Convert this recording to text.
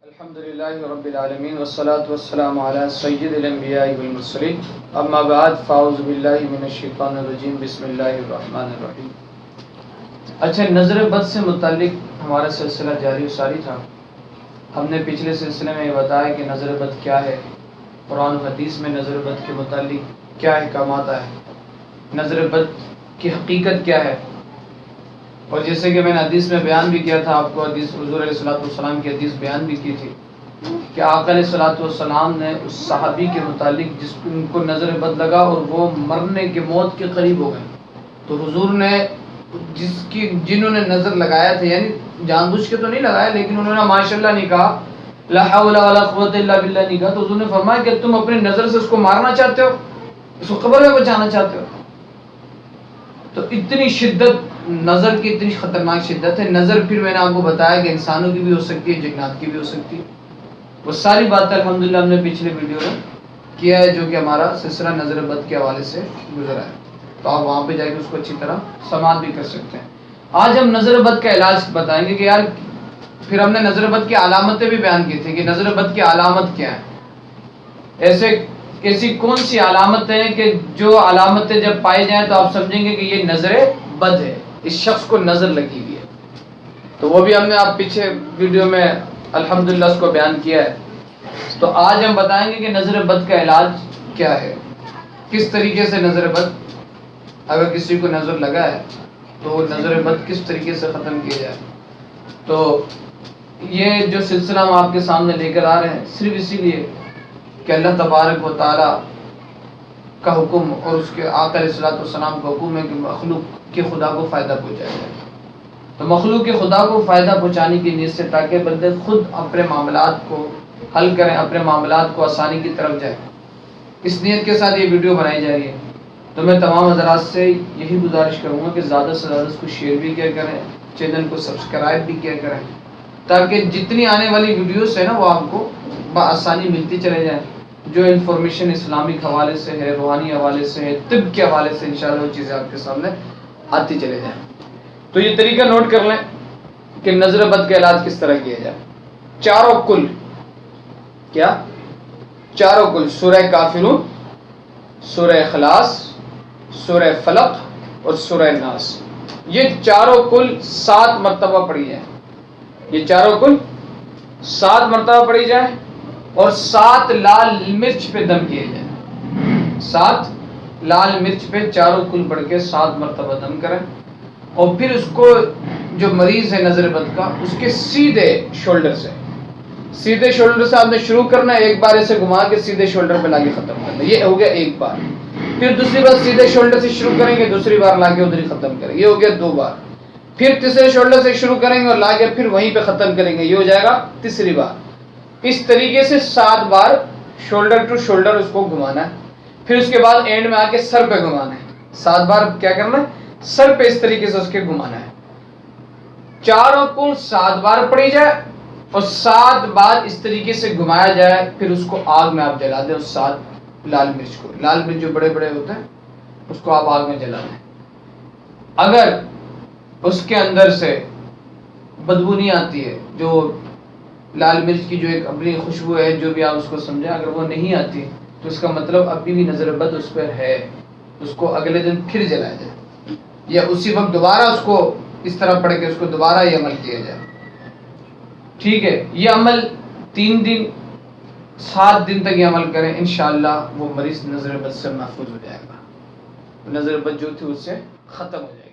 الحمدللہ رب العالمین والصلاة والسلام علی سید الانبیاء والمرسلین اما بعد فاعوذ باللہ من الشیطان الرجیم بسم اللہ الرحمن الرحیم۔ اچھا، نظر بد سے متعلق ہمارا سلسلہ جاری و ساری تھا۔ ہم نے پچھلے سلسلے میں یہ بتایا کہ نظر بد کیا ہے، قرآن و حدیث میں نظر بد کے متعلق کیا احکامات آئے، نظر بد کی حقیقت کیا ہے، اور جیسے کہ میں نے حدیث میں بیان بھی کیا تھا آپ کو، حدیث حضور علیہ الصلوۃ والسلام کی حدیث بیان بھی کی تھی کہ آقا علیہ الصلوۃ والسلام نے اس صحابی کے متعلق جس کو نظر بد لگا اور وہ مرنے کے موت کے قریب ہو گئے، تو حضور نے جنہوں نے نظر لگایا تھا، یعنی جان بوجھ کے تو نہیں لگایا لیکن انہوں نے ماشاءاللہ نہیں کہا، لا حول ولا قوت الا باللہ نہیں کہا، تو حضور نے فرمایا کہ تم اپنی نظر سے اس کو مارنا چاہتے ہو، اس کو قبر میں بچانا چاہتے ہو۔ تو اتنی شدت نظر کی، اتنی خطرناک شدت ہے نظر۔ پھر میں نے آپ کو بتایا کہ انسانوں کی بھی ہو سکتی ہے، جنات کی بھی ہو سکتی ہے، وہ ساری باتیں الحمدللہ ہم نے پچھلے ویڈیو میں کیا ہے، جو کہ ہمارا سلسلہ نظر بد کے حوالے سے گزرا ہے، تو آپ وہاں پہ جا کے اس کو اچھی طرح سماعت بھی کر سکتے ہیں۔ آج ہم نظر بد کا علاج بتائیں گے کہ یار، پھر ہم نے نظر بد کی علامتیں بھی بیان کی تھی کہ نظر بد کی علامت کیا ہے، ایسی کون سی علامتیں ہیں کہ جو علامتیں جب پائی جائیں تو آپ سمجھیں گے کہ یہ نظر بد ہے، اس شخص کو نظر لگی ہوئی ہے۔ تو وہ بھی ہم نے آپ پیچھے ویڈیو میں الحمدللہ اس کو بیان کیا ہے۔ تو آج ہم بتائیں گے کہ نظر بد کا علاج کیا ہے، کس طریقے سے نظر بد، اگر کسی کو نظر لگا ہے تو نظر بد کس طریقے سے ختم کیا جائے۔ تو یہ جو سلسلہ ہم آپ کے سامنے لے کر آ رہے ہیں صرف اسی لیے کہ اللہ تبارک و تعالی کا حکم اور اس کے آقا علیہ الصلوۃ والسلام کا حکم ہے کہ مخلوق کے خدا کو فائدہ پہنچایا جائے۔ تو مخلوق کے خدا کو فائدہ پہنچانے کی نیت سے، تاکہ بندے خود اپنے معاملات کو حل کریں، اپنے معاملات کو آسانی کی طرف جائیں، اس نیت کے ساتھ یہ ویڈیو بنائی جا رہی ہے۔ تو میں تمام حضرات سے یہی گزارش کروں گا کہ زیادہ سے زیادہ اس کو شیئر بھی کیا کریں، چینل کو سبسکرائب بھی کیا کریں، تاکہ جتنی آنے والی ویڈیوز ہے نا وہ آپ کو بآسانی ملتی چلے جائیں۔ جو انفارمیشن اسلامک حوالے سے ہے، روحانی حوالے سے ہے، طب کے حوالے سے، انشاءاللہ وہ چیزیں آپ کے سامنے آتی چلے جائیں۔ تو یہ طریقہ نوٹ کر لیں کہ نظر بد کا علاج کس طرح کیا جائے۔ چاروں کل کیا؟ چاروں کل، سورہ کافرون، سورہ اخلاص، سورہ فلق اور سورہ ناس، یہ چاروں کل 7 مرتبہ پڑھی جائیں۔ یہ چاروں کل 7 مرتبہ پڑھی جائیں اور 7 لال مرچ پہ دم کیے جائیں۔ 7 لال مرچ پہ چاروں کل پڑھ کے 7 مرتبہ دم کریں، اور پھر اس کو جو مریض ہے نظر بد کا، اس کے سیدھے شولڈر سے آپ نے شروع کرنا ہے، ایک بار اسے گھما کے سیدھے شولڈر پہ لا کے ختم کرنا، یہ ہو گیا ایک بار۔ پھر دوسری بار سیدھے شولڈر سے شروع کریں گے، دوسری بار لا کے ادھر ہی ختم کریں گے، یہ ہو گیا 2 بار۔ پھر تیسرے شولڈر سے شروع کریں گے اور لا کے پھر وہیں پہ ختم کریں گے، یہ ہو جائے گا تیسری بار۔ اس طریقے سے 7 بار شولڈر ٹو شولڈر اس کو گھمانا ہے۔ پھر اس کے بعد اینڈ میں آ کے سر پہ گھمانا ہے، 7 بار کیا کرنا ہے؟ سر پہ اس طریقے سے اس کے گھمانا ہے۔ چاروں کل 7 بار پڑھی جائے اور 7 بار اس طریقے سے گھمایا جائے، پھر اس کو آگ میں آپ جلا دیں، اس 7 لال مرچ کو، لال مرچ جو بڑے بڑے ہوتے ہیں اس کو آپ آگ میں جلا دیں۔ اگر اس کے اندر سے بدبو نہیں آتی ہے، جو لال مرچ کی جو ایک اپنی خوشبو ہے، جو بھی آپ اس کو سمجھیں، اگر وہ نہیں آتی تو اس کا مطلب ابھی بھی نظر بد اس پر ہے، اس کو اگلے دن پھر جلایا جائے، یا اسی وقت دوبارہ اس کو اس طرح پڑھ کے اس کو دوبارہ یہ عمل کیا جائے۔ ٹھیک ہے، یہ عمل 3 دن 7 دن تک یہ عمل کریں، انشاءاللہ وہ مریض نظر بد سے محفوظ ہو جائے گا، نظر بد جو تھی اس سے ختم ہو جائے گی۔